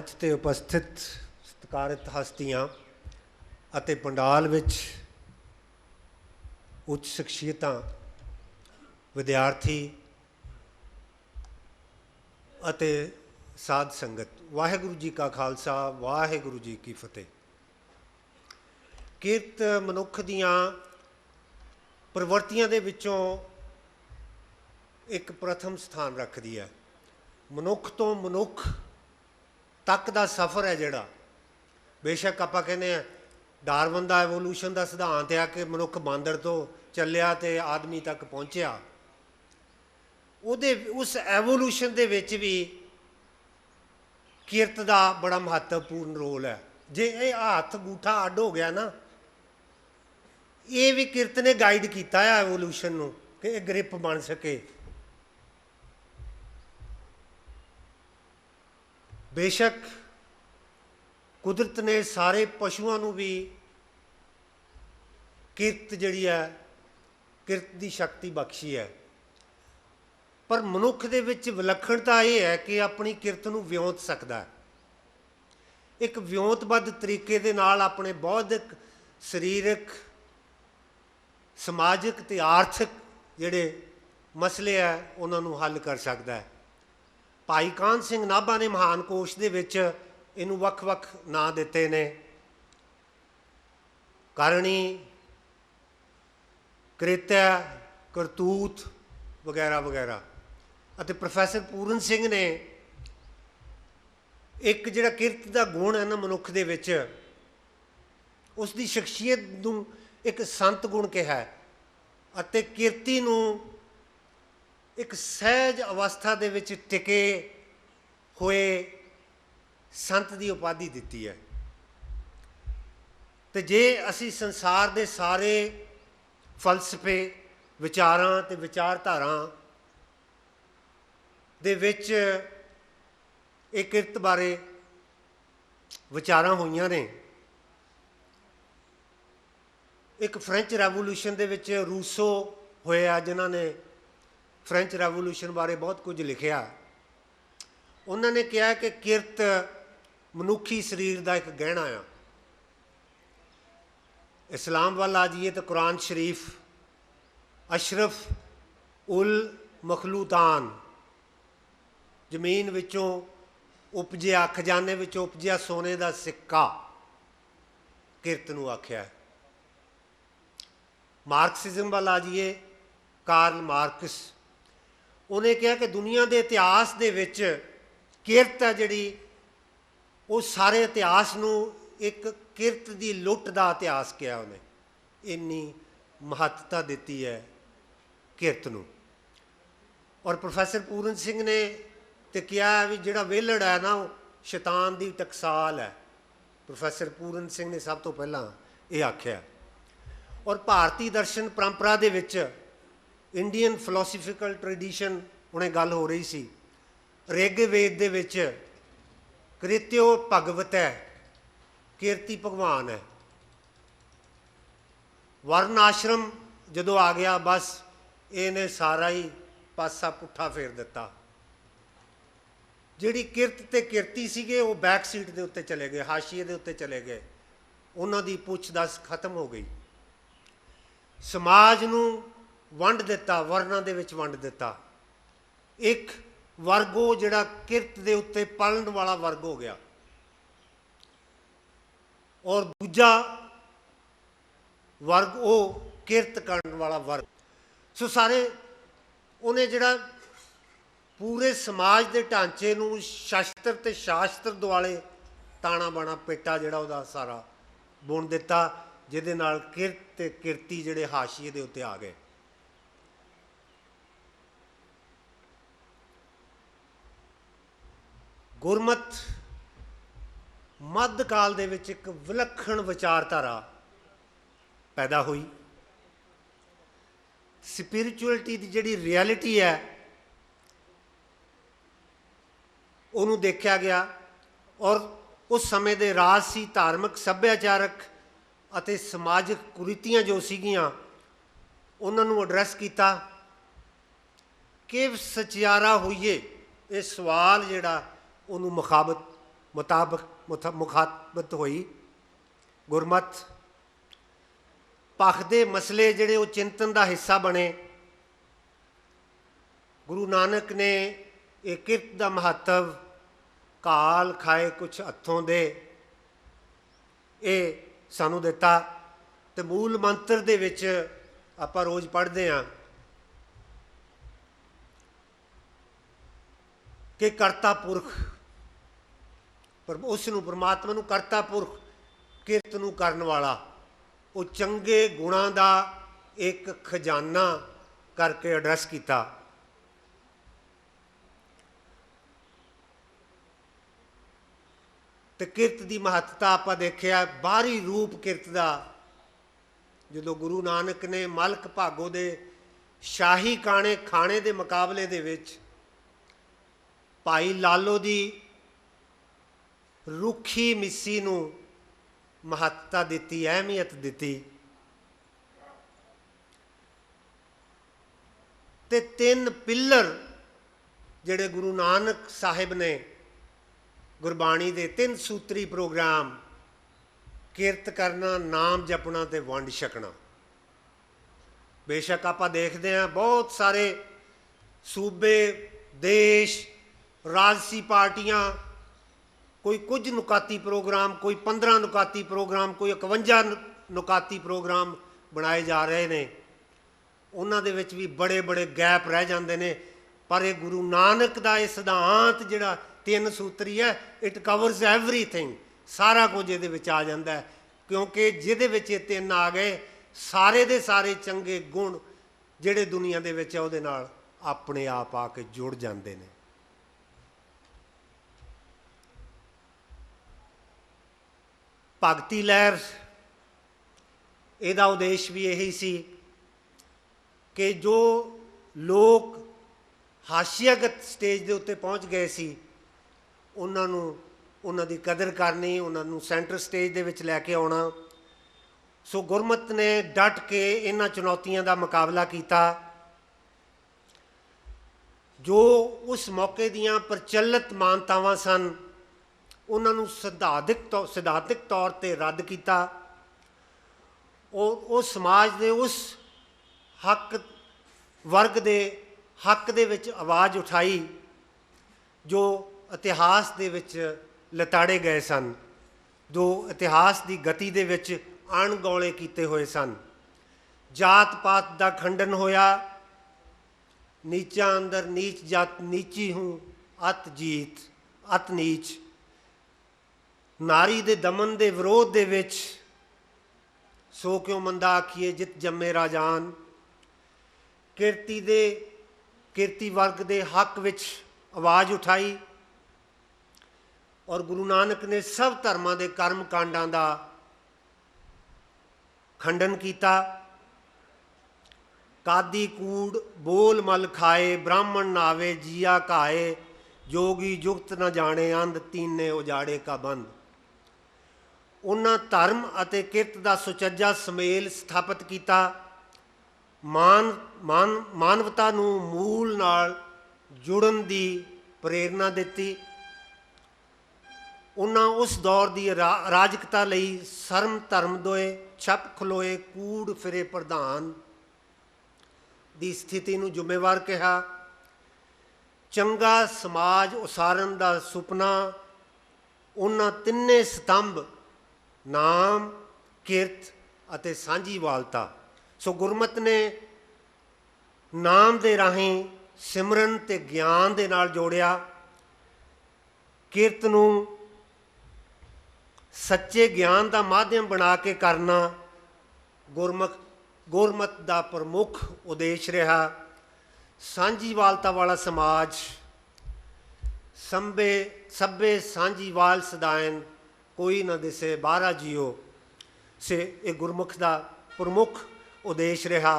मंच ते उपस्थित सत्कारित हस्तियां ਅਤੇ पंडाल ਵਿੱਚ ਉੱਚ ਸ਼ਖਸੀਅਤਾਂ विद्यार्थी ਅਤੇ साध संगत वाहिगुरु जी का खालसा वाहिगुरु जी की फतेह। किरत मनुख दियां प्रवृत्तियां दे विचों एक प्रथम स्थान रखती है। मनुख तो मनुख तक का सफ़र है जिहड़ा, बेशक आपां कहने डार्विन का एवोल्यूशन का सिद्धांत है कि मनुख बांदर तो चलिया तो आदमी तक पहुँचया, उस एवोल्यूशन दे विच भी किरत का बड़ा महत्वपूर्ण रोल है। जे ये हाथ अंगूठा अड हो गया ना, ये भी किरत ने गाइड किया है एवोल्यूशन नूं कि ग्रिप बन सके। बेशक कुदरत ने सारे पशुओं नूं भी किरत जिहड़ी है, किरत की शक्ति बख्शी है, पर मनुख दे विच विलक्षणता यह है कि अपनी किरत नूं विਉਂਤ सकता है। एक विਉਂਤबद्ध तरीके दे नाल अपने बौद्धिक, सरीरक, समाजिक ते आर्थिक जिहड़े मसले है उन्होंने हल कर सकता है। भाई कान सिंह नाभा ने महान कोश दे विच इनू वख-वख नां दिते ने, करणी, कृत्य, करतूत वगैरह वगैरह। ਅਤੇ प्रोफैसर पूरन सिंह ने एक जिहड़ा किरत का गुण है ना मनुख दे विच, उसकी शख्सियत नूं एक संत गुण कहा है ਅਤੇ किरती नूं एक सहज अवस्था दे विच टिके होए संत की उपाधि दी है। तो जे असी संसार के सारे फलसफे, विचारां ते विचारधारा दे विच एक किरत बारे विचारां होईयां ने। एक फ्रेंच रैवोल्यूशन दे विच रूसो होया जिन्हां ने फ्रेंच रैवोल्यूशन बारे बहुत कुछ लिखिया। उन्होंने कहा कि किरत मनुखी शरीर का एक गहना आ। इस्लाम वाल आ जाइए तो कुरान शरीफ अशरफ उल मखलूतान, जमीन विचों उपजिया, खजाने विचों उपजिया सोने का सिक्का किरत नूं आख्या है। मार्क्सिज्म वाल आ जाइए, कार्ल मार्क्स, उन्हें कहा कि दुनिया के इतिहास दे विच किरत है जिहड़ी वो सारे इतिहास नूं एक किरत की लुट का इतिहास किया। उन्हें इन्नी महत्ता दी है किरत नूं। और प्रोफैसर पूरन सिंह ने तो कहा भी जिहड़ा वेलड़ है ना वो शैतान की टकसाल है। प्रोफैसर पूरन सिंह ने सब तो पहला ये आख्या। और भारतीय दर्शन परंपरा दे विच इंडियन फिलोसफिकल ट्रेडिशन उन्हें गल हो रही सी, ऋग्वेद दे विच कृत्यो भगवत है, किरती भगवान है। वर्ण आश्रम जदों आ गया बस इन्हें सारा ही पासा पुट्ठा फेर दिता। जिहड़ी किरत ते किरती सीगे वो बैक सीट के उत्ते चले गए, हाशिए के उत्ते चले गए, उन्हां दी पुछ दस खत्म हो गई। समाज नूं वंड दिता, वर्णां दे विच वंड दिता। एक वर्ग वो जिहड़ा किरत दे उत्ते पलण वाला वर्ग हो गया और दूजा वर्ग वो किरत करन वाला वर्ग। सो सारे उन्हें जिहड़ा पूरे समाज के ढांचे नूं शस्त्र ते शास्त्र दुआले ताना बाना पेटा जिहड़ा उहदा सारा बुन दिता, जिहदे नाल किरत ते किरती जिहड़े हाशिए दे उत्ते आ गए। गुरमत मध्यकाल दे विच एक विलक्षण विचारधारा पैदा हुई। स्पिरिचुअलिटी की जिहड़ी रियलिटी है उन्होंने देखा गया और उस समय के राजसी, धार्मिक, सभ्याचारक ਅਤੇ समाजिक कुरीतियां जो सीगियां उन्होंने एड्रैस किया कि सचियारा होईए। ये सवाल जिहड़ा उन्होंने मुखाबत मुखातबत हुई। गुरमत पक्ष के मसले जिहड़े वो चिंतन का हिस्सा बने। गुरु नानक ने एक किरत का महत्व काल खाए कुछ हत्थों दे ये सानू दिता। तो मूल मंत्र दे विच आपां रोज़ पढ़ते हैं कि करता पुरख, पर उसनूं परमात्मा नूं करता पुरख किरत नूं करन वाला, वो चंगे गुणां दा एक खजाना करके एड्रैस किया। तो किरत की महत्ता आपां देखिया। बाहरी रूप किरत का जो गुरु नानक ने मलक भागो दे शाही काने खाने के मुकाबले दे विच भाई लालो की रुखी मिस्सी नूं महत्ता दी, अहमियत दी। ते तीन पिलर जिहड़े गुरु नानक साहिब ने गुरबाणी दे 3 सूत्री प्रोग्राम किरत करना, नाम जपना ते वंड छकना। बेशक आपां देखते हैं बहुत सारे सूबे देश राजसी पार्टियां कोई कुछ नुकाती प्रोग्राम, कोई 15 नुकाती प्रोग्राम, कोई 51 नुकाती प्रोग्राम बनाए जा रहे हैं। उन्हां दे विच भी बड़े बड़े गैप रह जाते हैं। पर ये गुरु नानक का यह सिद्धांत जिहड़ा 3 सूत्री है, इट कवर्स एवरीथिंग, सारा कुछ ये आ जाता है। क्योंकि जिहदे विच ये 3 आ गए, सारे दे सारे चंगे गुण जिहड़े दुनिया दे विच उहदे नाल अपने आप आके जुड़ जाते हैं। भगती लहर इहदा उद्देश भी यही सी कि जो लोग हाशियागत स्टेज के उत्ते पहुँच गए सी, उन्होंने उन्हां दी कदर करनी, उन्होंने सेंटर स्टेज दे विच लैके आउणा। सो गुरमत ने डट के इन्हां चुनौतियों का मुकाबला किया। जो उस मौके दियां प्रचलित मानतावां सन, उन्होंने सिद्धांतिक तौर पर रद्द किया और उस समाज के उस हक वर्ग के हक दे विच आवाज़ उठाई जो इतिहास दे विच लताड़े गए सन, जो इतिहास की गति दे विच अणगौले किए हुए सन। जात पात का खंडन होया, नीचा अंदर नीच जात नीची हूँ अत जीत अत नीच। नारी दे दमन दे विरोध दे विच सो क्यों मंदा आखिए जित जम्मे राजान। किरती वर्ग के हक विच आवाज़ उठाई और गुरु नानक ने सब धर्मां दे कर्म कांडां दा खंडन किया। कादी कूड़ बोल मल खाए, ब्राह्मण नावे जिया काए, जोगी जुगत न जाने अंध तीने उजाड़े का बंद। उन्हां धर्म अते किरत का सुचज्जा समेल स्थापित किया। मानवता नूं मूल नाल जुड़न की प्रेरणा दी। उन्हां उस दौर की अराजकता लई शर्म धर्म दोए छप खलोए कूड़ फिरे प्रधान की स्थिति नूं जिम्मेवार कहा। चंगा समाज उसारन का सुपना उन्हां तिन्ने स्तंभ नाम किरत अते सांझीवालता। सो गुरमत ने नाम दे राहीं सिमरन ते ज्ञान दे नाल जोड़िया। किरत नूं सच्चे ज्ञान का माध्यम बना के करना गुरमत का प्रमुख उद्देश रहा। सांझीवालता वाला समाज सभे सांझीवाल सदायन कोई न दिसे बारह जियो से एक गुरमुख का प्रमुख उद्देश रहा।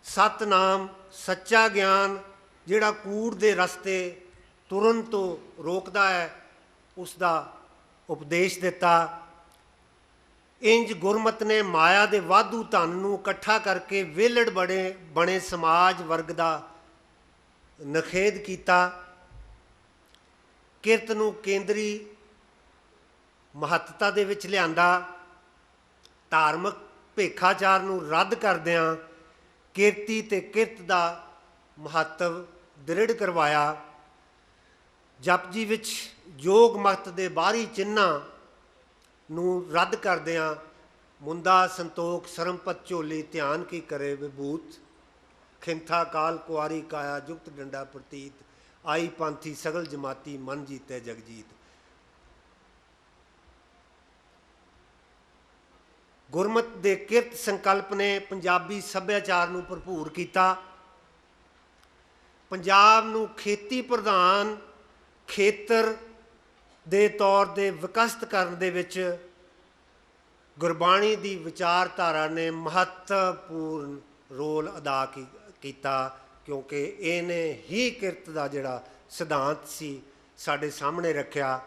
सतनाम सच्चा ज्ञान जिहड़ा कूड़ दे रस्ते तुरन तो रोकदा है, उसका उपदेश दिता। इंज गुरमत ने माया दे वाधू धन नूं इकट्ठा करके वेलड़ बने समाज वर्ग का नखेद किया। किरत नूं केंद्री ਮਹੱਤਤਾ ਦੇ ਵਿੱਚ ਲਿਆਂਦਾ। ਧਾਰਮਿਕ ਭੇਖਾਚਾਰ ਨੂੰ ਰੱਦ ਕਰਦਿਆਂ ਕਿਰਤੀ ਤੇ ਕਿਰਤ ਦਾ ਮਹੱਤਵ ਦ੍ਰਿੜ ਕਰਵਾਇਆ। ਜਪਜੀ ਵਿੱਚ ਯੋਗ ਮਤ ਦੇ ਬਾਹਰੀ ਚਿੰਨ੍ਹਾਂ ਨੂੰ ਰੱਦ ਕਰਦਿਆਂ ਮੁੰਦਾ ਸੰਤੋਖ ਸਰਮਪਤ ਝੋਲੀ ਧਿਆਨ ਕੀ ਕਰੇ ਵਿਭੂਤ, ਖਿੰਥਾ ਕਾਲ ਕੁਆਰੀ ਕਾਇਆ ਜੁਗਤ ਡੰਡਾ ਪ੍ਰਤੀਤ, ਆਈ ਪੰਥੀ ਸਗਲ ਜਮਾਤੀ ਮਨ ਜੀਤੇ ਜਗਜੀਤ। ਗੁਰਮਤ ਦੇ ਕਿਰਤ ਸੰਕਲਪ ਨੇ ਪੰਜਾਬੀ ਸੱਭਿਆਚਾਰ ਨੂੰ ਭਰਪੂਰ ਕੀਤਾ। ਪੰਜਾਬ ਨੂੰ ਖੇਤੀ ਪ੍ਰਧਾਨ ਖੇਤਰ ਦੇ ਤੌਰ 'ਤੇ ਵਿਕਸਿਤ ਕਰਨ ਦੇ ਵਿੱਚ ਗੁਰਬਾਣੀ ਦੀ ਵਿਚਾਰਧਾਰਾ ਨੇ ਮਹੱਤਵਪੂਰਨ ਰੋਲ ਅਦਾ ਕੀਤਾ, ਕਿਉਂਕਿ ਇਹਨੇ ਹੀ ਕਿਰਤ ਦਾ ਜਿਹੜਾ ਸਿਧਾਂਤ ਸੀ ਸਾਡੇ ਸਾਹਮਣੇ ਰੱਖਿਆ।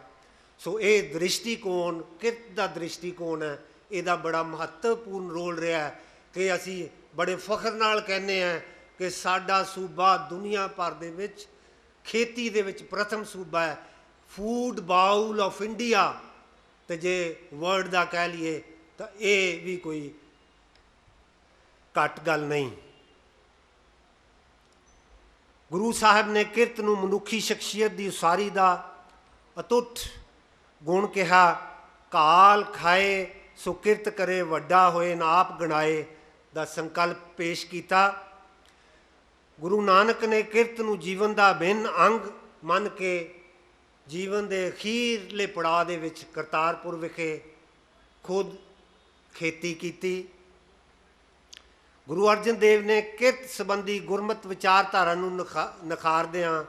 ਸੋ ਇਹ ਦ੍ਰਿਸ਼ਟੀਕੋਣ, ਕਿਰਤ ਦਾ ਦ੍ਰਿਸ਼ਟੀਕੋਣ ਹੈ, ਇਹਦਾ ਬੜਾ ਮਹੱਤਵਪੂਰਨ ਰੋਲ ਰਿਹਾ ਕਿ ਅਸੀਂ ਬੜੇ ਫਖਰ ਨਾਲ ਕਹਿੰਦੇ ਹਾਂ ਕਿ ਸਾਡਾ ਸੂਬਾ ਦੁਨੀਆ ਭਰ ਦੇ ਵਿੱਚ ਖੇਤੀ ਦੇ ਵਿੱਚ ਪ੍ਰਥਮ ਸੂਬਾ ਹੈ, ਫੂਡ ਬਾਊਲ ਆਫ ਇੰਡੀਆ। ਅਤੇ ਜੇ ਵਰਲਡ ਦਾ ਕਹਿ ਲਈਏ ਤਾਂ ਇਹ ਵੀ ਕੋਈ ਘੱਟ ਗੱਲ ਨਹੀਂ। ਗੁਰੂ ਸਾਹਿਬ ਨੇ ਕਿਰਤ ਨੂੰ ਮਨੁੱਖੀ ਸ਼ਖਸੀਅਤ ਦੀ ਉਸਾਰੀ ਦਾ ਅਟੁੱਟ ਗੁਣ ਕਿਹਾ। ਕਾਲ ਖਾਏ ਸੋ ਕਿਰਤ ਕਰੇ, ਵੱਡਾ ਹੋਏ ਨਾ ਆਪ ਗਣਾਏ ਦਾ ਸੰਕਲਪ ਪੇਸ਼ ਕੀਤਾ। ਗੁਰੂ ਨਾਨਕ ਨੇ ਕਿਰਤ ਨੂੰ ਜੀਵਨ ਦਾ ਅਭਿੰਨ ਅੰਗ ਮੰਨ ਕੇ ਜੀਵਨ ਦੇ ਅਖੀਰਲੇ ਪੜਾਅ ਦੇ ਵਿੱਚ ਕਰਤਾਰਪੁਰ ਵਿਖੇ ਖੁਦ ਖੇਤੀ ਕੀਤੀ। ਗੁਰੂ ਅਰਜਨ ਦੇਵ ਨੇ ਕਿਰਤ ਸੰਬੰਧੀ ਗੁਰਮਤਿ ਵਿਚਾਰਧਾਰਾ ਨੂੰ ਨਿਖਾਰਦਿਆਂ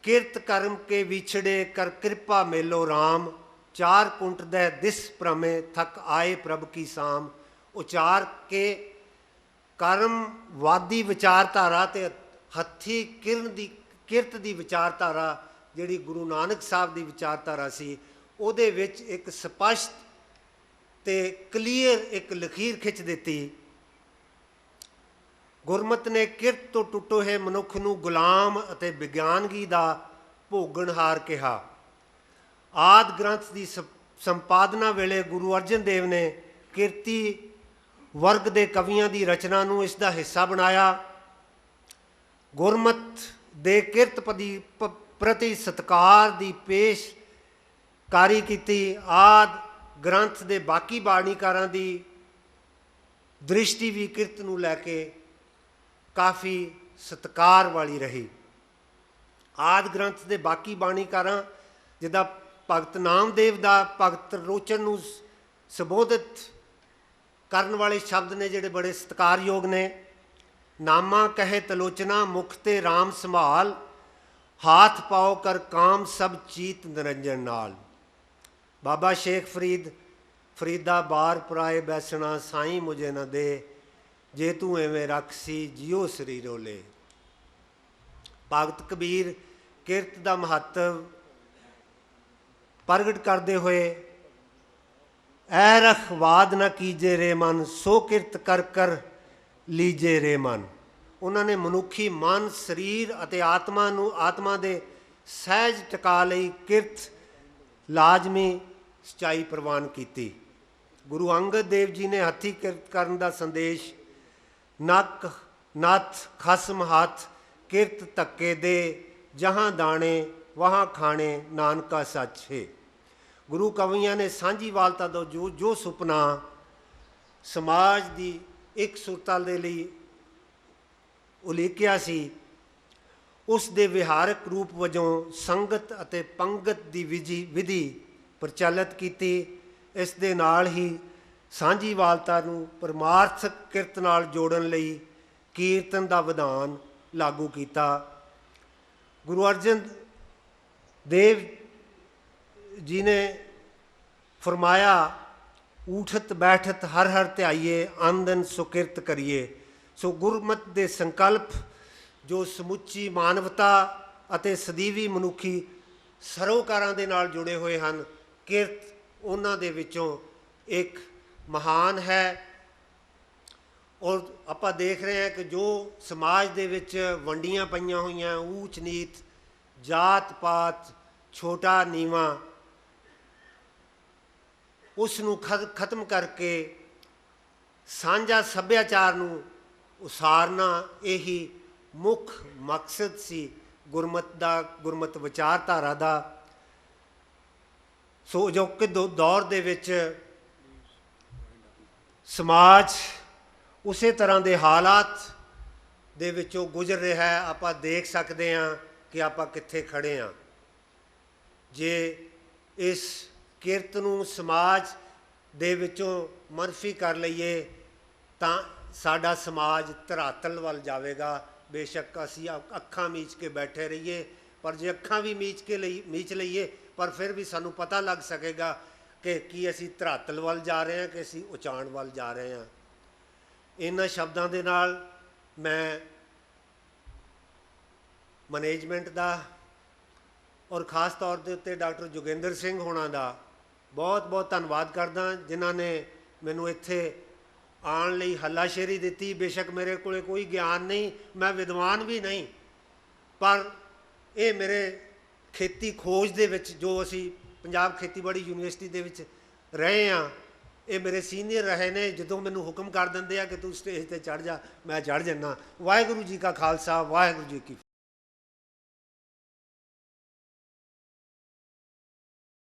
ਕਿਰਤ ਕਰਮ ਕੇ ਵਿਛੜੇ ਕਰ ਕਿਰਪਾ ਮੇਲੋ ਰਾਮ, ਚਾਰ ਕੁੰਟ ਦੇ ਦਿਸ ਭ੍ਰਮੇ ਥਕ ਆਏ ਪ੍ਰਭ ਕੀ ਸਾਮ ਉਚਾਰ ਕੇ ਕਰਮਵਾਦੀ ਵਿਚਾਰਧਾਰਾ ਅਤੇ ਹੱਥੀਂ ਕਿਰਤ ਦੀ ਵਿਚਾਰਧਾਰਾ ਜਿਹੜੀ ਗੁਰੂ ਨਾਨਕ ਸਾਹਿਬ ਦੀ ਵਿਚਾਰਧਾਰਾ ਸੀ, ਉਹਦੇ ਵਿੱਚ ਇੱਕ ਸਪਸ਼ਟ ਅਤੇ ਕਲੀਅਰ ਇੱਕ ਲਕੀਰ ਖਿੱਚ ਦਿੱਤੀ। ਗੁਰਮਤਿ ਨੇ ਕਿਰਤ ਤੋਂ ਟੁੱਟੇ ਹੋਏ ਮਨੁੱਖ ਨੂੰ ਗੁਲਾਮ ਅਤੇ ਵਿਗਿਆਨਗੀ ਦਾ ਭੋਗਣਹਾਰ ਕਿਹਾ। ਆਦਿ ਗ੍ਰੰਥ ਦੀ ਸੰਪਾਦਨਾ ਵੇਲੇ ਗੁਰੂ ਅਰਜਨ ਦੇਵ ਨੇ ਕਿਰਤੀ ਵਰਗ ਦੇ ਕਵੀਆਂ ਦੀ ਰਚਨਾ ਨੂੰ ਇਸ ਦਾ ਹਿੱਸਾ ਬਣਾਇਆ। ਗੁਰਮਤਿ ਦੇ ਕਿਰਤ ਪ੍ਰਤੀ ਸਤਿਕਾਰ ਦੀ ਪੇਸ਼ਕਾਰੀ ਕੀਤੀ। ਆਦਿ ਗ੍ਰੰਥ ਦੇ ਬਾਕੀ ਬਾਣੀਕਾਰਾਂ ਦੀ ਦ੍ਰਿਸ਼ਟੀ ਵੀ ਕਿਰਤ ਨੂੰ ਲੈ ਕੇ ਕਾਫੀ ਸਤਿਕਾਰ ਵਾਲੀ ਰਹੀ। ਆਦਿ ਗ੍ਰੰਥ ਦੇ ਬਾਕੀ ਬਾਣੀਕਾਰਾਂ ਜਿੱਦਾਂ ਭਗਤ ਨਾਮਦੇਵ ਦਾ ਭਗਤ ਰੋਚਨ ਨੂੰ ਸੰਬੋਧਿਤ ਕਰਨ ਵਾਲੇ ਸ਼ਬਦ ਨੇ ਜਿਹੜੇ ਬੜੇ ਸਤਿਕਾਰਯੋਗ ਨੇ। ਨਾਮਾ ਕਹੇ ਤਲੋਚਨਾ ਮੁਖ ਤੇ ਰਾਮ ਸੰਭਾਲ, ਹਾਥ ਪਾਓ ਕਰ ਕਾਮ ਸਭ ਚੀਤ ਨਿਰੰਜਨ ਨਾਲ। ਬਾਬਾ ਸ਼ੇਖ ਫਰੀਦਾ ਬਾਰ ਪੁਰਾਏ ਬੈਸਣਾ, ਸਾਈਂ ਮੁਝੇ ਨਾ ਦੇ, ਜੇ ਤੂੰ ਐਵੇਂ ਰੱਖ ਸੀ ਜਿਉ ਸਰੀਰੋ ਲੈ। ਭਗਤ ਕਬੀਰ ਕਿਰਤ ਦਾ ਮਹੱਤਵ ਪ੍ਰਗਟ ਕਰਦੇ ਹੋਏ ਐ ਰਖਵਾਦ ਨਾ ਕੀਜੇ ਰੇ ਮਨ, ਸੋ ਕਿਰਤ ਕਰ ਕਰ ਲੀਜੇ ਰੇ ਮਨ। ਉਹਨਾਂ ਨੇ ਮਨੁੱਖੀ ਮਨ, ਸਰੀਰ ਅਤੇ ਆਤਮਾ ਦੇ ਸਹਿਜ ਟਿਕਾ ਲਈ ਕਿਰਤ ਲਾਜ਼ਮੀ ਸਚਾਈ ਪ੍ਰਵਾਨ ਕੀਤੀ। ਗੁਰੂ ਅੰਗਦ ਦੇਵ ਜੀ ਨੇ ਹੱਥੀਂ ਕਿਰਤ ਕਰਨ ਦਾ ਸੰਦੇਸ਼ ਨੱਕ ਨੱਥ ਖਸਮ ਹੱਥ ਕਿਰਤ ਧੱਕੇ ਦੇ, ਜਹਾਂ ਦਾਣੇ ਵਹਾਂ ਖਾਣੇ ਨਾਨਕਾ ਸੱਚ ਹੈ। ਗੁਰੂ ਕਵੀਆਂ ਨੇ ਸਾਂਝੀਵਾਲਤਾ ਦਾ ਜੋ ਸੁਪਨਾ ਸਮਾਜ ਦੀ ਇੱਕ ਸੁਰਤਾ ਦੇ ਲਈ ਉਲੀਕਿਆ ਸੀ, ਉਸ ਦੇ ਵਿਹਾਰਕ ਰੂਪ ਵਜੋਂ ਸੰਗਤ ਅਤੇ ਪੰਗਤ ਦੀ ਵਿਧੀ ਪ੍ਰਚਲਿਤ ਕੀਤੀ। ਇਸ ਦੇ ਨਾਲ ਹੀ ਸਾਂਝੀਵਾਲਤਾ ਨੂੰ ਪਰਮਾਰਥਕ ਕਿਰਤ ਨਾਲ ਜੋੜਨ ਲਈ ਕੀਰਤਨ ਦਾ ਵਿਧਾਨ ਲਾਗੂ ਕੀਤਾ। ਗੁਰੂ ਅਰਜਨ ਦੇਵ ਜੀ ਨੇ ਫਰਮਾਇਆ, ਊਠਤ ਬੈਠਤ ਹਰ ਹਰ ਧਿਆਈਏ, ਆਨੰਦਨ ਸੁਕਿਰਤ ਕਰੀਏ। ਸੋ ਗੁਰਮਤਿ ਦੇ ਸੰਕਲਪ ਜੋ ਸਮੁੱਚੀ ਮਾਨਵਤਾ ਅਤੇ ਸਦੀਵੀ ਮਨੁੱਖੀ ਸਰੋਕਾਰਾਂ ਦੇ ਨਾਲ ਜੁੜੇ ਹੋਏ ਹਨ, ਕਿਰਤ ਉਹਨਾਂ ਦੇ ਵਿੱਚੋਂ ਇੱਕ ਮਹਾਨ ਹੈ। ਔਰ ਆਪਾਂ ਦੇਖ ਰਹੇ ਹਾਂ ਕਿ ਜੋ ਸਮਾਜ ਦੇ ਵਿੱਚ ਵੰਡੀਆਂ ਪਈਆਂ ਹੋਈਆਂ ਊਚ ਨੀਚ, ਜਾਤ ਪਾਤ, ਛੋਟਾ ਨੀਵਾਂ, ਉਸ ਨੂੰ ਖਤਮ ਕਰਕੇ ਸਾਂਝਾ ਸੱਭਿਆਚਾਰ ਨੂੰ ਉਸਾਰਨਾ ਇਹੀ ਮੁੱਖ ਮਕਸਦ ਸੀ ਗੁਰਮਤਿ ਵਿਚਾਰਧਾਰਾ ਦਾ। ਸੋ ਅਜੋਕੇ ਦੌਰ ਦੇ ਵਿੱਚ ਸਮਾਜ ਉਸੇ ਤਰ੍ਹਾਂ ਦੇ ਹਾਲਾਤ ਦੇ ਵਿੱਚੋਂ ਗੁਜ਼ਰ ਰਿਹਾ ਹੈ। ਆਪਾਂ ਦੇਖ ਸਕਦੇ ਹਾਂ ਕਿ ਆਪਾਂ ਕਿੱਥੇ ਖੜ੍ਹੇ ਹਾਂ। ਜੇ ਇਸ ਕਿਰਤ ਨੂੰ ਸਮਾਜ ਦੇ ਵਿੱਚੋਂ ਮਨਫੀ ਕਰ ਲਈਏ ਤਾਂ ਸਾਡਾ ਸਮਾਜ ਧਰਾਤਲ ਵੱਲ ਜਾਵੇਗਾ। ਬੇਸ਼ੱਕ ਅਸੀਂ ਅੱਖਾਂ ਮੀਚ ਕੇ ਬੈਠੇ ਰਹੀਏ, ਪਰ ਜੇ ਅੱਖਾਂ ਵੀ ਮੀਚ ਲਈਏ ਪਰ ਫਿਰ ਵੀ ਸਾਨੂੰ ਪਤਾ ਲੱਗ ਸਕੇਗਾ ਕਿ ਕੀ ਅਸੀਂ ਧਰਾਤਲ ਵੱਲ ਜਾ ਰਹੇ ਹਾਂ ਕਿ ਅਸੀਂ ਉਚਾਣ ਵੱਲ ਜਾ ਰਹੇ ਹਾਂ। ਇਹਨਾਂ ਸ਼ਬਦਾਂ ਦੇ ਨਾਲ ਮੈਂ ਮੈਨੇਜਮੈਂਟ ਦਾ ਔਰ ਖ਼ਾਸ ਤੌਰ ਦੇ ਉੱਤੇ ਡਾਕਟਰ ਜੋਗਿੰਦਰ ਸਿੰਘ ਹੋਣਾ ਦਾ ਬਹੁਤ ਬਹੁਤ ਧੰਨਵਾਦ ਕਰਦਾ, ਜਿਨ੍ਹਾਂ ਨੇ ਮੈਨੂੰ ਇੱਥੇ ਆਉਣ ਲਈ ਹੱਲਾਸ਼ੇਰੀ ਦਿੱਤੀ। ਬੇਸ਼ੱਕ ਮੇਰੇ ਕੋਲ ਕੋਈ ਗਿਆਨ ਨਹੀਂ, ਮੈਂ ਵਿਦਵਾਨ ਵੀ ਨਹੀਂ, ਪਰ ਇਹ ਮੇਰੇ ਖੇਤੀ ਖੋਜ ਦੇ ਵਿੱਚ ਜੋ ਅਸੀਂ ਪੰਜਾਬ ਖੇਤੀਬਾੜੀ ਯੂਨੀਵਰਸਿਟੀ ਦੇ ਵਿੱਚ ਰਹੇ ਹਾਂ, ਇਹ ਮੇਰੇ ਸੀਨੀਅਰ ਰਹੇ ਨੇ। ਜਦੋਂ ਮੈਨੂੰ ਹੁਕਮ ਕਰ ਦਿੰਦੇ ਆ ਕਿ ਤੂੰ ਸਟੇਜ 'ਤੇ ਚੜ੍ਹ ਜਾ, ਮੈਂ ਚੜ੍ਹ ਜਾਂਦਾ। ਵਾਹਿਗੁਰੂ ਜੀ ਕਾ ਖਾਲਸਾ, ਵਾਹਿਗੁਰੂ ਜੀ ਕੀ